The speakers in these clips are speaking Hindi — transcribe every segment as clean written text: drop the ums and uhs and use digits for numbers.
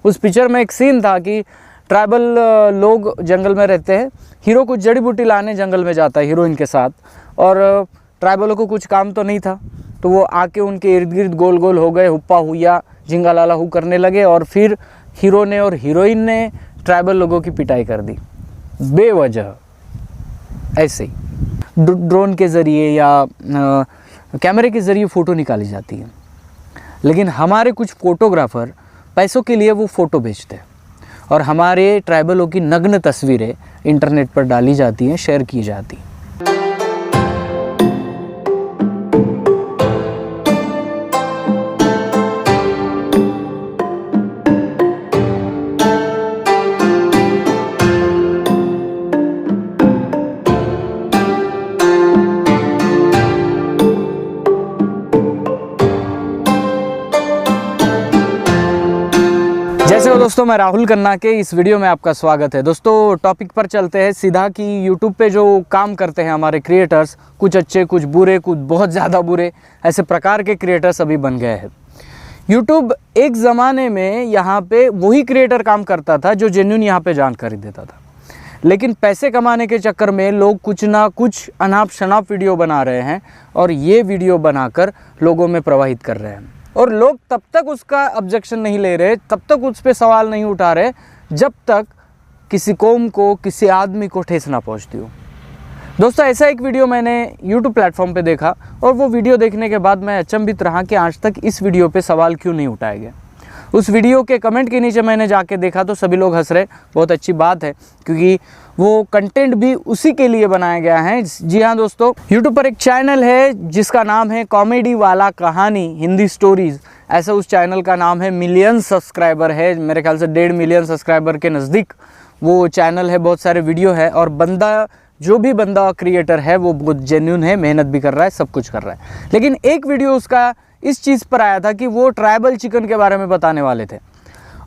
उस पिक्चर में एक सीन था कि ट्राइबल लोग जंगल में रहते हैं, हीरो कुछ जड़ी बूटी लाने जंगल में जाता है हीरोइन के साथ, और ट्राइबलों को कुछ काम तो नहीं था, तो वो आके उनके इर्द गिर्द गोल गोल हो गए, हुप्पा हुआ झिंगा लाला हू करने लगे, और फिर हीरो ने और हीरोइन ने ट्राइबल लोगों की पिटाई कर दी बेवजह। ऐसे ही ड्रोन के ज़रिए या कैमरे के ज़रिए फ़ोटो निकाली जाती है, लेकिन हमारे कुछ फ़ोटोग्राफ़र पैसों के लिए वो फ़ोटो बेचते हैं और हमारे ट्राइबलों की नग्न तस्वीरें इंटरनेट पर डाली जाती हैं, शेयर की जाती हैं। जैसे हो दोस्तों, मैं राहुल खन्ना के इस वीडियो में आपका स्वागत है। दोस्तों टॉपिक पर चलते हैं सीधा कि यूट्यूब पे जो काम करते हैं हमारे क्रिएटर्स, कुछ अच्छे कुछ बुरे, कुछ बहुत ज़्यादा बुरे, ऐसे प्रकार के क्रिएटर्स अभी बन गए हैं। यूट्यूब एक ज़माने में यहाँ पे वही क्रिएटर काम करता था जो जेन्युइन यहाँ पे जानकारी देता था, लेकिन पैसे कमाने के चक्कर में लोग कुछ ना कुछ अनाप शनाप वीडियो बना रहे हैं और ये वीडियो बनाकर लोगों में प्रवाहित कर रहे हैं, और लोग तब तक उसका ऑब्जेक्शन नहीं ले रहे, तब तक उस पर सवाल नहीं उठा रहे जब तक किसी कौम को, किसी आदमी को ठेस ना पहुंचती हो। दोस्तों ऐसा एक वीडियो मैंने YouTube प्लेटफॉर्म पे देखा, और वो वीडियो देखने के बाद मैं अचंभित रहा कि आज तक इस वीडियो पे सवाल क्यों नहीं उठाए गए। उस वीडियो के कमेंट के नीचे मैंने जाके देखा तो सभी लोग हंस रहे। बहुत अच्छी बात है, क्योंकि वो कंटेंट भी उसी के लिए बनाया गया है। जी हाँ दोस्तों, यूट्यूब पर एक चैनल है जिसका नाम है कॉमेडी वाला कहानी हिंदी स्टोरीज़, ऐसा उस चैनल का नाम है। मिलियन सब्सक्राइबर है, मेरे ख्याल से 1.5 मिलियन सब्सक्राइबर के नज़दीक वो चैनल है, बहुत सारे वीडियो है, और जो भी बंदा क्रिएटर है वो बहुत जेन्युइन है, मेहनत भी कर रहा है, सब कुछ कर रहा है। लेकिन एक वीडियो उसका इस चीज़ पर आया था कि वो ट्राइबल चिकन के बारे में बताने वाले थे,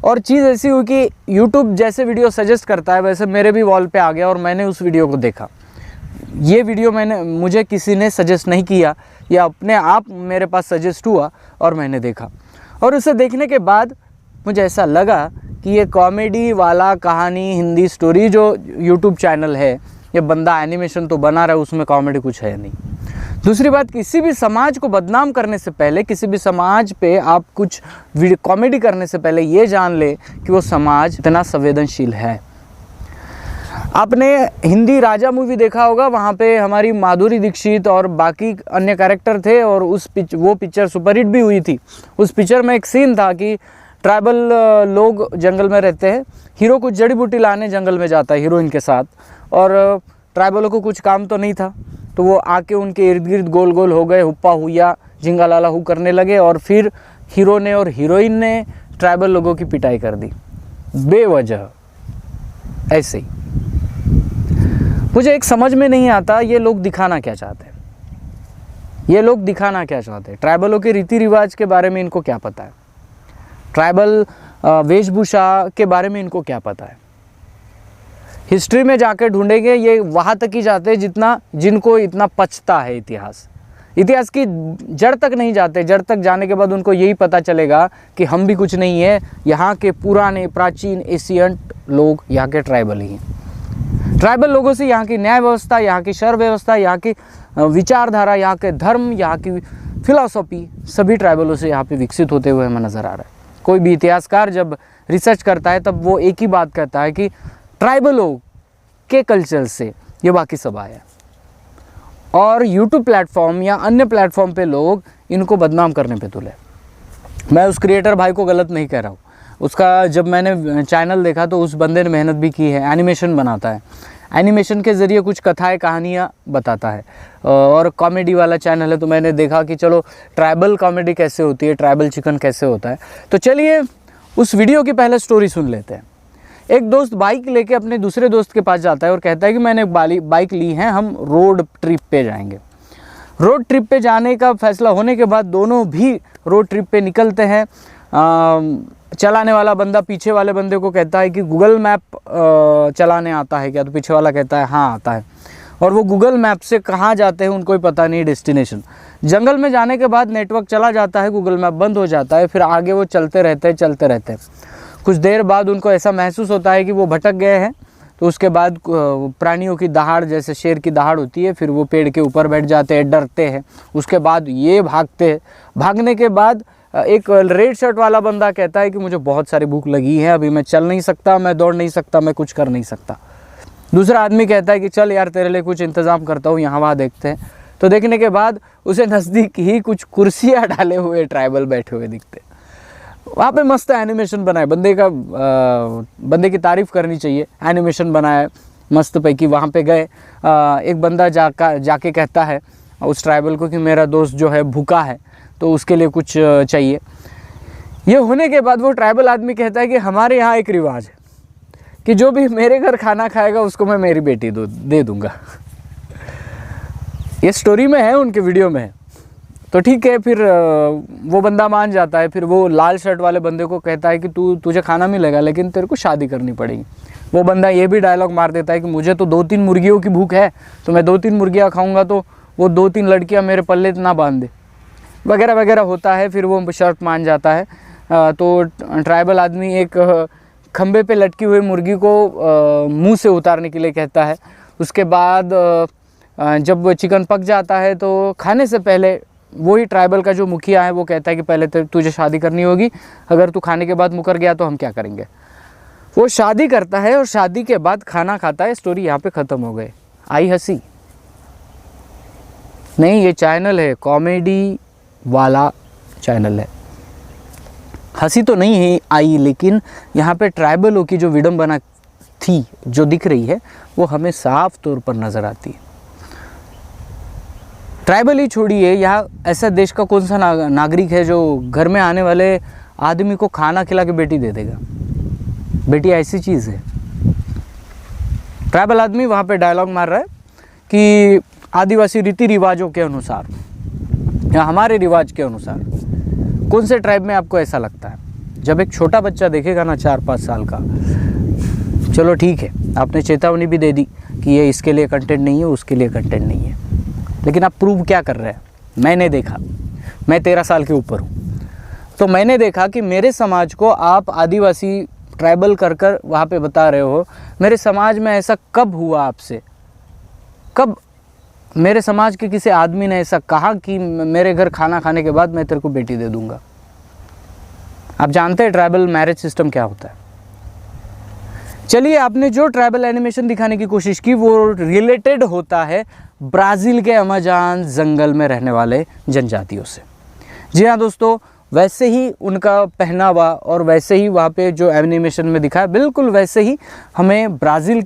और चीज़ ऐसी हुई कि यूट्यूब जैसे वीडियो सजेस्ट करता है वैसे मेरे भी वॉल पे आ गया और मैंने उस वीडियो को देखा। ये वीडियो मुझे किसी ने सजेस्ट नहीं किया, या अपने आप मेरे पास सजेस्ट हुआ और मैंने देखा, और उसे देखने के बाद मुझे ऐसा लगा कि ये कॉमेडी वाला कहानी हिंदी स्टोरी जो यूट्यूब चैनल है, ये बंदा एनिमेशन तो बना रहा है, उसमें कॉमेडी कुछ है नहीं। दूसरी बात, किसी भी समाज को बदनाम करने से पहले, किसी भी समाज पे आप कुछ कॉमेडी करने से पहले ये जान ले कि वो समाज इतना संवेदनशील है। आपने हिंदी राजा मूवी देखा होगा, वहाँ पे हमारी माधुरी दीक्षित और बाकी अन्य कैरेक्टर थे, और वो पिक्चर सुपरहिट भी हुई थी। उस पिक्चर में एक सीन था कि ट्राइबल लोग जंगल में रहते हैं, हीरो कुछ जड़ी बूटी लाने जंगल में जाता है हीरोइन के साथ, और ट्राइबलों को कुछ काम तो नहीं था, तो वो आके उनके इर्द गिर्द गोल गोल हो गए, हुप्पा हुआ झिंगा लाला हू करने लगे, और फिर हीरो ने और हीरोइन ने ट्राइबल लोगों की पिटाई कर दी बेवजह। ऐसे ही मुझे एक समझ में नहीं आता, ये लोग दिखाना क्या चाहते हैं, ये लोग दिखाना क्या चाहते हैं। ट्राइबलों के रीति रिवाज के बारे में इनको क्या पता है, ट्राइबल वेशभूषा के बारे में इनको क्या पता है। हिस्ट्री में जाकर ढूंढेंगे, ये वहाँ तक ही जाते हैं जिनको इतना पचता है इतिहास की जड़ तक नहीं जाते। जड़ तक जाने के बाद उनको यही पता चलेगा कि हम भी कुछ नहीं है, यहाँ के पुराने प्राचीन एशियंट लोग यहाँ के ट्राइबल ही हैं। ट्राइबल लोगों से यहाँ की न्याय व्यवस्था, यहाँ की शर व्यवस्था, यहाँ की विचारधारा, यहाँ के धर्म, यहाँ की फिलॉसफी, सभी ट्राइबलों से यहाँ पे विकसित होते हुए हमें नज़र आ रहा है। कोई भी इतिहासकार जब रिसर्च करता है तब वो एक ही बात कहता है कि ट्राइबलों के कल्चर से ये बाकी सब आया, और यूट्यूब प्लेटफॉर्म या अन्य प्लेटफॉर्म पे लोग इनको बदनाम करने पे तुले। मैं उस क्रिएटर भाई को गलत नहीं कह रहा हूँ, उसका जब मैंने चैनल देखा तो उस बंदे ने मेहनत भी की है, एनिमेशन बनाता है, एनिमेशन के ज़रिए कुछ कथाएं कहानियाँ बताता है, और कॉमेडी वाला चैनल है। तो मैंने देखा कि चलो ट्राइबल कॉमेडी कैसे होती है, ट्राइबल चिकन कैसे होता है। तो चलिए उस वीडियो की पहले स्टोरी सुन लेते हैं। एक दोस्त बाइक लेके अपने दूसरे दोस्त के पास जाता है और कहता है कि मैंने बाइक ली है, हम रोड ट्रिप पे जाएंगे। रोड ट्रिप पे जाने का फैसला होने के बाद दोनों भी रोड ट्रिप पे निकलते हैं। चलाने वाला बंदा पीछे वाले बंदे को कहता है कि गूगल मैप चलाने आता है क्या, तो पीछे वाला कहता है हाँ आता है, और वो गूगल मैप से कहाँ जाते हैं उनको ही पता नहीं डेस्टिनेशन। जंगल में जाने के बाद नेटवर्क चला जाता है, गूगल मैप बंद हो जाता है, फिर आगे वो चलते रहते हैं। कुछ देर बाद उनको ऐसा महसूस होता है कि वो भटक गए हैं, तो उसके बाद प्राणियों की दहाड़, जैसे शेर की दहाड़ होती है, फिर वो पेड़ के ऊपर बैठ जाते हैं, डरते हैं। उसके बाद ये भागते हैं। भागने के बाद एक रेड शर्ट वाला बंदा कहता है कि मुझे बहुत सारी भूख लगी है, अभी मैं चल नहीं सकता, मैं दौड़ नहीं सकता, मैं कुछ कर नहीं सकता। दूसरा आदमी कहता है कि चल यार तेरे लिए कुछ इंतज़ाम करता हूँ, यहाँ वहाँ देखते हैं। तो देखने के बाद उसे नज़दीक ही कुछ कुर्सियाँ डाले हुए ट्राइबल बैठे हुए दिखते। वहाँ पे मस्त एनिमेशन बनाए, बंदे की तारीफ़ करनी चाहिए। एनिमेशन बनाया मस्त पैकी। वहाँ पे गए, एक बंदा जाके कहता है उस ट्राइबल को कि मेरा दोस्त जो है भूखा है, तो उसके लिए कुछ चाहिए। ये होने के बाद वो ट्राइबल आदमी कहता है कि हमारे यहाँ एक रिवाज है कि जो भी मेरे घर खाना खाएगा उसको मैं मेरी बेटी दे दूँगा। ये स्टोरी में है, उनके वीडियो में है। तो ठीक है, फिर वो बंदा मान जाता है। फिर वो लाल शर्ट वाले बंदे को कहता है कि तुझे खाना मिलेगा, लेकिन तेरे को शादी करनी पड़ेगी। वो बंदा ये भी डायलॉग मार देता है कि मुझे तो 2-3 मुर्गियों की भूख है, तो मैं 2-3 मुर्गियाँ खाऊंगा तो वो 2-3 लड़कियाँ मेरे पल्ले ना बांध दे, वगैरह वगैरह होता है। फिर वो शर्त मान जाता है। तो ट्राइबल आदमी एक खंबे पे लटकी हुई मुर्गी को मुंह से उतारने के लिए कहता है। उसके बाद जब चिकन पक जाता है तो खाने से पहले वही ट्राइबल का जो मुखिया है वो कहता है कि पहले तुझे शादी करनी होगी, अगर तू खाने के बाद मुकर गया तो हम क्या करेंगे। वो शादी करता है और शादी के बाद खाना खाता है। स्टोरी यहाँ पे ख़त्म हो गई। आई हंसी नहीं, ये चैनल है कॉमेडी वाला चैनल है। हंसी तो नहीं है आई, लेकिन यहाँ पे ट्राइबलों की जो विडंबना थी जो दिख रही है वो हमें साफ तौर पर नज़र आती है। ट्राइबल ही छोड़िए, यहाँ ऐसा देश का कौन सा नागरिक है जो घर में आने वाले आदमी को खाना खिला के बेटी दे देगा। बेटी ऐसी चीज़ है। ट्राइबल आदमी वहाँ पे डायलॉग मार रहा है कि आदिवासी रीति रिवाजों के अनुसार या हमारे रिवाज के अनुसार। कौन से ट्राइब में आपको ऐसा लगता है? जब एक छोटा बच्चा देखेगा ना 4-5 साल का, चलो ठीक है, आपने चेतावनी भी दे दी कि ये इसके लिए कंटेंट नहीं है, उसके लिए कंटेंट नहीं है, लेकिन आप प्रूव क्या कर रहे हैं? मैंने देखा, मैं 13 साल के ऊपर हूँ, तो मैंने देखा कि मेरे समाज को आप आदिवासी ट्राइबल कर वहाँ पे बता रहे हो। मेरे समाज में ऐसा कब हुआ आपसे? कब मेरे समाज के किसी आदमी ने ऐसा कहा कि मेरे घर खाना खाने के बाद मैं तेरे को बेटी दे दूँगा? आप जानते हैं ट्राइबल मैरिज सिस्टम क्या होता है। चलिए, आपने जो ट्राइबल एनिमेशन दिखाने की कोशिश की वो रिलेटेड होता है ब्राज़ील के अमेज़न जंगल में रहने वाले जनजातियों से। जी हाँ दोस्तों, वैसे ही उनका पहनावा और वैसे ही वहाँ पे जो एनिमेशन में दिखा है, बिल्कुल वैसे ही हमें ब्राज़ील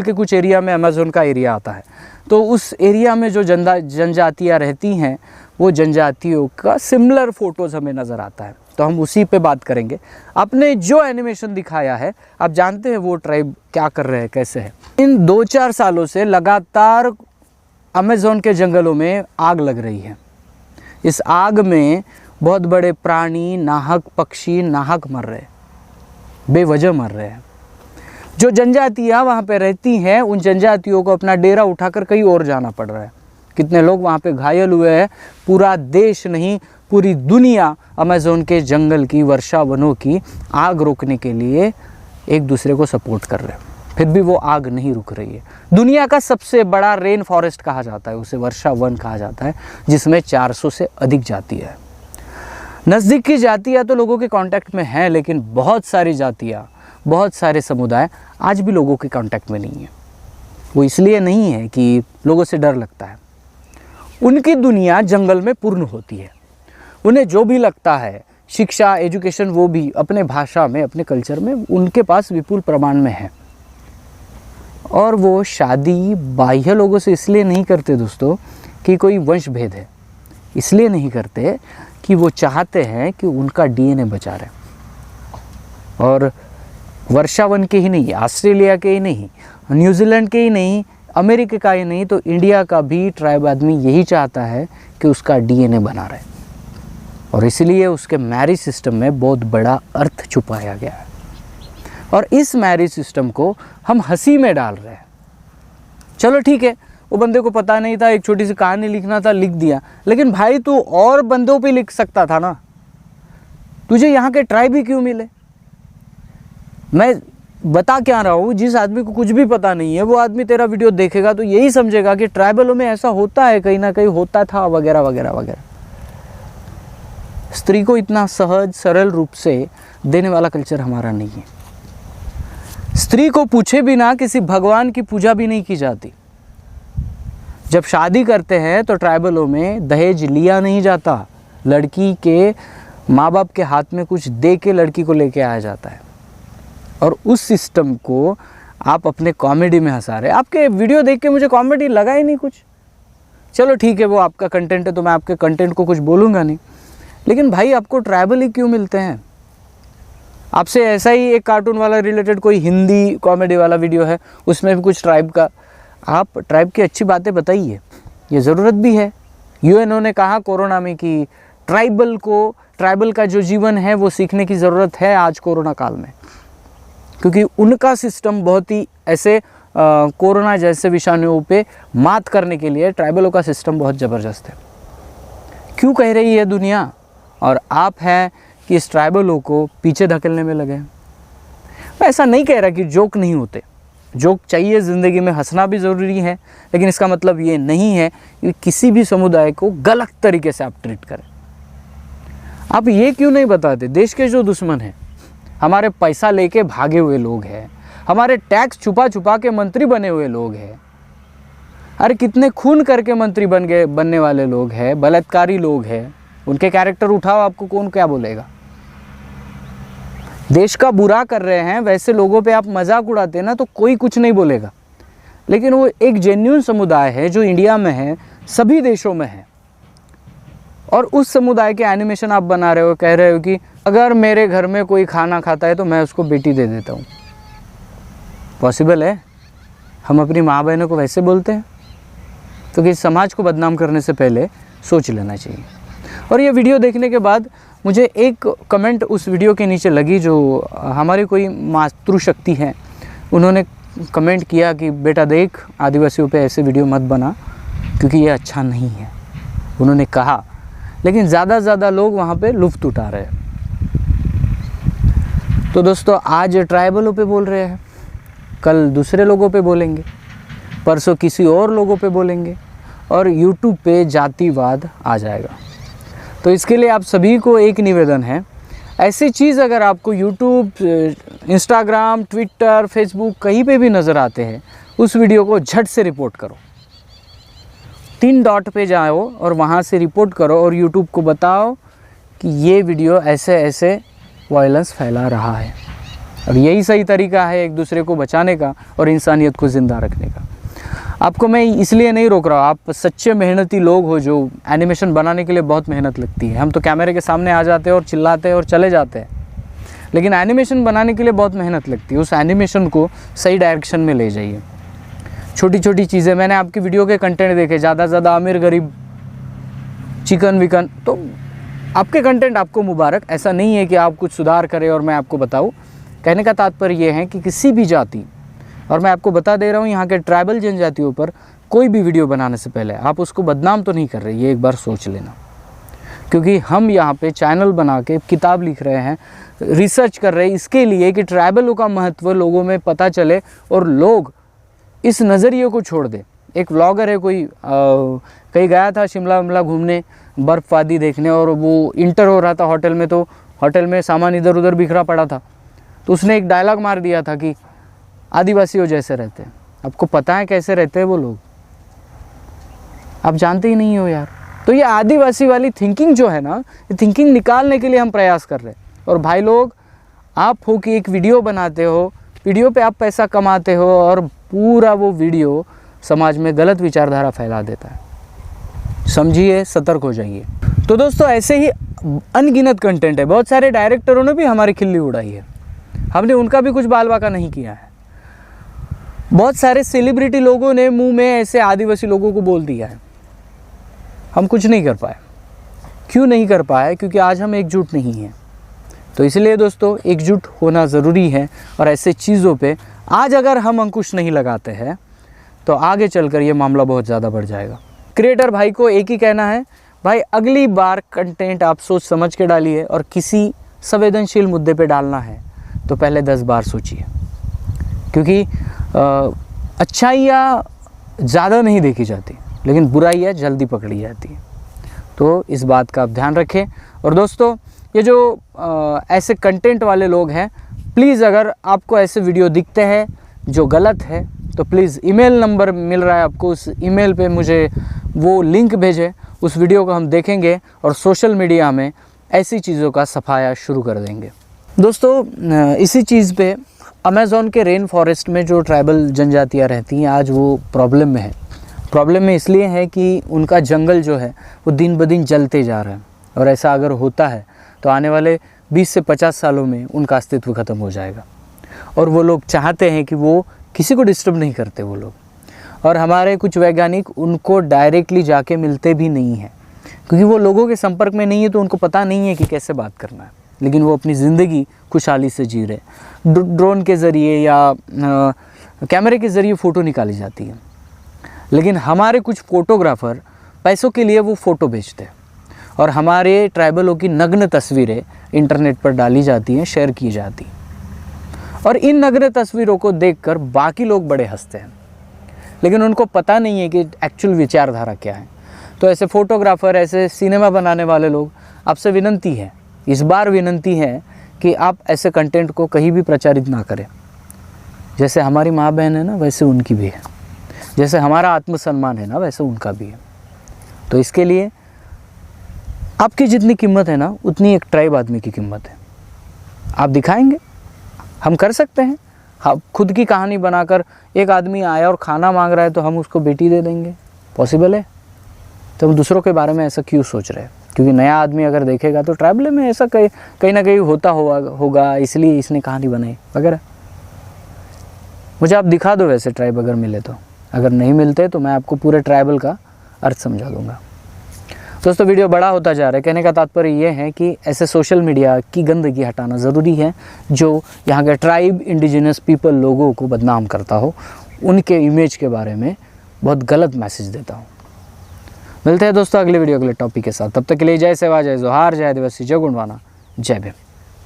के कुछ एरिया में, अमेज़न का एरिया आता है, तो उस एरिया में जो जनजातियाँ रहती हैं वो जनजातियों का सिमिलर फ़ोटोज़ हमें नज़र आता है। तो हम उसी पे बात करेंगे। आपने जो एनिमेशन दिखाया है, आप जानते हैं वो ट्राइब क्या कर रहे हैं, कैसे है। इन 2-4 सालों से लगातार अमेज़न के जंगलों में आग लग रही है। इस आग में बहुत बड़े प्राणी, नाहक पक्षी नाहक मर रहे हैं, बेवजह मर रहे हैं। जो जनजातियाँ वहाँ पे रहती हैं, उन जनजातियों को अपना डेरा उठाकर कहीं और जाना पड़ रहा है। कितने लोग वहाँ पे घायल हुए हैं। पूरा देश नहीं, पूरी दुनिया अमेज़न के जंगल की, वर्षा वनों की आग रोकने के लिए एक दूसरे को सपोर्ट कर रहे हैं, फिर भी वो आग नहीं रुक रही है। दुनिया का सबसे बड़ा रेन फॉरेस्ट कहा जाता है, उसे वर्षा वन कहा जाता है, जिसमें 400 से अधिक जातियाँ हैं। नज़दीक की जातियाँ तो लोगों के कांटेक्ट में हैं, लेकिन बहुत सारी जातियाँ, बहुत सारे समुदाय आज भी लोगों के कांटेक्ट में नहीं है। वो इसलिए नहीं है कि लोगों से डर लगता है। उनकी दुनिया जंगल में पूर्ण होती है। उन्हें जो भी लगता है, शिक्षा, एजुकेशन, वो भी अपने भाषा में, अपने कल्चर में उनके पास विपुल प्रमाण में है। और वो शादी बाह्य लोगों से इसलिए नहीं करते दोस्तों कि कोई वंश भेद है, इसलिए नहीं करते कि वो चाहते हैं कि उनका डीएनए बचा रहे। और वर्षावन के ही नहीं, ऑस्ट्रेलिया के ही नहीं, न्यूजीलैंड के ही नहीं, अमेरिका का ही नहीं, तो इंडिया का भी ट्राइब आदमी यही चाहता है कि उसका डीएनए बना रहे। और इसलिए उसके मैरिज सिस्टम में बहुत बड़ा अर्थ छुपाया गया है। और इस मैरिज सिस्टम को हम हंसी में डाल रहे हैं। चलो ठीक है, वो बंदे को पता नहीं था, एक छोटी सी कहानी लिखना था, लिख दिया। लेकिन भाई तू और बंदों पे लिख सकता था ना। तुझे यहाँ के ट्राइब ही क्यों मिले? मैं बता क्या रहा हूँ, जिस आदमी को कुछ भी पता नहीं है वो आदमी तेरा वीडियो देखेगा तो यही समझेगा कि ट्राइबलों में ऐसा होता है, कहीं ना कहीं होता था, वगैरह वगैरह वगैरह। स्त्री को इतना सहज सरल रूप से देने वाला कल्चर हमारा नहीं है। स्त्री को पूछे बिना किसी भगवान की पूजा भी नहीं की जाती। जब शादी करते हैं तो ट्राइबलों में दहेज लिया नहीं जाता, लड़की के माँ बाप के हाथ में कुछ दे के लड़की को लेके आया जाता है। और उस सिस्टम को आप अपने कॉमेडी में हंसा रहे। आपके वीडियो देख के मुझे कॉमेडी लगा ही नहीं कुछ। चलो ठीक है, वो आपका कंटेंट है तो मैं आपके कंटेंट को कुछ बोलूँगा नहीं, लेकिन भाई आपको ट्राइबल ही क्यों मिलते हैं? आपसे ऐसा ही एक कार्टून वाला रिलेटेड कोई हिंदी कॉमेडी वाला वीडियो है, उसमें भी कुछ ट्राइब का, आप ट्राइब की अच्छी बातें बताइए, ये ज़रूरत भी है। यूएनओ ने कहा कोरोना में कि ट्राइबल का जो जीवन है वो सीखने की ज़रूरत है आज कोरोना काल में, क्योंकि उनका सिस्टम बहुत ही ऐसे कोरोना जैसे विषाणुओं पे मात करने के लिए ट्राइबलों का सिस्टम बहुत ज़बरदस्त है। क्यों कह रही है दुनिया, और आप हैं कि इस ट्राइबलों को पीछे धकेलने में लगे। मैं ऐसा नहीं कह रहा कि जोक नहीं होते, जोक चाहिए, ज़िंदगी में हंसना भी ज़रूरी है, लेकिन इसका मतलब ये नहीं है कि किसी भी समुदाय को गलत तरीके से आप ट्रीट करें। आप ये क्यों नहीं बताते, देश के जो दुश्मन हैं, हमारे पैसा लेके भागे हुए लोग हैं, हमारे टैक्स छुपा छुपा के मंत्री बने हुए लोग हैं, अरे कितने खून करके मंत्री बनने वाले लोग हैं, बलात्कारी लोग हैं, उनके कैरेक्टर उठाओ, आपको कौन क्या बोलेगा? देश का बुरा कर रहे हैं वैसे लोगों पे आप मजाक उड़ाते ना तो कोई कुछ नहीं बोलेगा, लेकिन वो एक जेन्युइन समुदाय है जो इंडिया में है, सभी देशों में है, और उस समुदाय के एनिमेशन आप बना रहे हो, कह रहे हो कि अगर मेरे घर में कोई खाना खाता है तो मैं उसको बेटी दे देता हूँ। पॉसिबल है? हम अपनी माँ बहनों को वैसे बोलते हैं? तो कि समाज को बदनाम करने से पहले सोच लेना चाहिए। और ये वीडियो देखने के बाद मुझे एक कमेंट उस वीडियो के नीचे लगी, जो हमारी कोई मातृशक्ति है, उन्होंने कमेंट किया कि बेटा देख, आदिवासियों पे ऐसे वीडियो मत बना क्योंकि ये अच्छा नहीं है, उन्होंने कहा। लेकिन ज़्यादा से ज़्यादा लोग वहाँ पे लुत्फ़ उठा रहे हैं। तो दोस्तों, आज ट्राइबलों पे बोल रहे हैं, कल दूसरे लोगों पे बोलेंगे, परसों किसी और लोगों पे बोलेंगे, और यूट्यूब पे जातिवाद आ जाएगा। तो इसके लिए आप सभी को एक निवेदन है, ऐसी चीज़ अगर आपको यूट्यूब, इंस्टाग्राम, ट्विटर, फेसबुक कहीं पे भी नज़र आते हैं, उस वीडियो को झट से रिपोर्ट करो। 3 डॉट पे जाओ और वहाँ से रिपोर्ट करो और यूट्यूब को बताओ कि ये वीडियो ऐसे ऐसे वायलेंस फैला रहा है। और यही सही तरीका है एक दूसरे को बचाने का और इंसानियत को ज़िंदा रखने का। आपको मैं इसलिए नहीं रोक रहा, आप सच्चे मेहनती लोग हो जो एनिमेशन बनाने के लिए बहुत मेहनत लगती है। हम तो कैमरे के सामने आ जाते हैं और चिल्लाते हैं और चले जाते हैं, लेकिन एनिमेशन बनाने के लिए बहुत मेहनत लगती है। उस एनिमेशन को सही डायरेक्शन में ले जाइए। छोटी छोटी चीज़ें, मैंने आपकी वीडियो के कंटेंट देखे, ज़्यादा से ज़्यादा अमीर गरीब, चिकन विकन, तो आपके कंटेंट आपको मुबारक। ऐसा नहीं है कि आप कुछ सुधार करें और मैं आपको बताऊँ। कहने का तात्पर्य यह है कि किसी भी जाति, और मैं आपको बता दे रहा हूँ, यहाँ के ट्राइबल जनजातियों पर कोई भी वीडियो बनाने से पहले आप उसको बदनाम तो नहीं कर रहे, ये एक बार सोच लेना। क्योंकि हम यहाँ पे चैनल बना के किताब लिख रहे हैं, रिसर्च कर रहे हैं इसके लिए कि ट्राइबलों का महत्व लोगों में पता चले और लोग इस नज़रिए को छोड़ दें। एक व्लॉगर है कोई, कहीं गया था शिमला विमला घूमने, बर्फ़ देखने, और वो इंटर हो रहा था होटल में, तो होटल में सामान इधर उधर बिखरा पड़ा था, तो उसने एक डायलॉग मार दिया था कि आदिवासियों जैसे रहते हैं। आपको पता है कैसे रहते हैं वो लोग? आप जानते ही नहीं हो यार। तो ये आदिवासी वाली थिंकिंग जो है ना, ये थिंकिंग निकालने के लिए हम प्रयास कर रहे हैं। और भाई लोग, आप हो कि एक वीडियो बनाते हो, वीडियो पे आप पैसा कमाते हो और पूरा वो वीडियो समाज में गलत विचारधारा फैला देता है। समझिए, सतर्क हो जाइए। तो दोस्तों, ऐसे ही अनगिनत कंटेंट है। बहुत सारे डायरेक्टरों ने भी हमारी खिल्ली उड़ाई है, हमने उनका भी कुछ बाल बाका नहीं किया है। बहुत सारे सेलिब्रिटी लोगों ने मुंह में ऐसे आदिवासी लोगों को बोल दिया है, हम कुछ नहीं कर पाए। क्यों नहीं कर पाए? क्योंकि आज हम एकजुट नहीं हैं। तो इसलिए दोस्तों, एकजुट होना ज़रूरी है। और ऐसे चीज़ों पे आज अगर हम अंकुश नहीं लगाते हैं तो आगे चलकर ये मामला बहुत ज़्यादा बढ़ जाएगा। क्रिएटर भाई को एक ही कहना है, भाई अगली बार कंटेंट आप सोच समझ के डालिए, और किसी संवेदनशील मुद्दे पे डालना है तो पहले 10 बार सोचिए, क्योंकि अच्छाइयाँ ज़्यादा नहीं देखी जाती, लेकिन बुराइयाँ जल्दी पकड़ी जाती हैं। तो इस बात का आप ध्यान रखें। और दोस्तों, ये जो ऐसे कंटेंट वाले लोग हैं, प्लीज़ अगर आपको ऐसे वीडियो दिखते हैं जो गलत है तो प्लीज़ ईमेल नंबर मिल रहा है आपको, उस ईमेल पे मुझे वो लिंक भेजें, उस वीडियो को हम देखेंगे और सोशल मीडिया में ऐसी चीज़ों का सफाया शुरू कर देंगे। दोस्तों, इसी चीज़ पे अमेज़ॉन के रेन फॉरेस्ट में जो ट्राइबल जनजातियाँ रहती हैं, आज वो प्रॉब्लम में है। प्रॉब्लम में इसलिए है कि उनका जंगल जो है वो दिन ब दिन जलते जा रहा है, और ऐसा अगर होता है तो आने वाले 20 से 50 सालों में उनका अस्तित्व ख़त्म हो जाएगा। और वो लोग चाहते हैं कि वो किसी को डिस्टर्ब नहीं करते वो लोग, और हमारे कुछ वैज्ञानिक उनको डायरेक्टली जाके मिलते भी नहीं हैं, क्योंकि वो लोगों के संपर्क में नहीं है, तो उनको पता नहीं है कि कैसे बात करना है। लेकिन वो अपनी ज़िंदगी खुशहाली से जी रहे। ड्रोन के ज़रिए या कैमरे के ज़रिए फ़ोटो निकाली जाती है, लेकिन हमारे कुछ फ़ोटोग्राफ़र पैसों के लिए वो फ़ोटो बेचते हैं, और हमारे ट्राइबलों की नग्न तस्वीरें इंटरनेट पर डाली जाती हैं, शेयर की जाती हैं, और इन नग्न तस्वीरों को देखकर बाकी लोग बड़े हंसते हैं, लेकिन उनको पता नहीं है कि एक्चुअल विचारधारा क्या है। तो ऐसे फ़ोटोग्राफ़र, ऐसे सिनेमा बनाने वाले लोग, आपसे विनंती है, इस बार विनंती है कि आप ऐसे कंटेंट को कहीं भी प्रचारित ना करें। जैसे हमारी माँ बहन है ना, वैसे उनकी भी है। जैसे हमारा आत्मसम्मान है ना, वैसे उनका भी है। तो इसके लिए आपकी जितनी कीमत है ना, उतनी एक ट्राइब आदमी की कीमत है। आप दिखाएंगे, हम कर सकते हैं। हम खुद की कहानी बनाकर, एक आदमी आया और खाना मांग रहा है तो हम उसको बेटी दे देंगे, पॉसिबल है? तो हम दूसरों के बारे में ऐसा क्यों सोच रहे हैं? क्योंकि नया आदमी अगर देखेगा तो ट्राइबल में ऐसा कहीं ना कहीं होता होगा, इसलिए इसने कहानी बनाई वगैरह। मुझे आप दिखा दो वैसे ट्राइब अगर मिले तो। अगर नहीं मिलते तो मैं आपको पूरे ट्राइबल का अर्थ समझा दूंगा। दोस्तों, वीडियो बड़ा होता जा रहा है। कहने का तात्पर्य ये है कि ऐसे सोशल मीडिया की गंदगी हटाना ज़रूरी है, जो यहाँ के ट्राइब, इंडिजिनस पीपल लोगों को बदनाम करता हो, उनके इमेज के बारे में बहुत गलत मैसेज देता हो। मिलते हैं दोस्तों अगले वीडियो, अगले टॉपिक के साथ। तब तक के लिए जय सेवा, जय जोहार, जय आदिवासी, जय गुणवाना, जय भीम।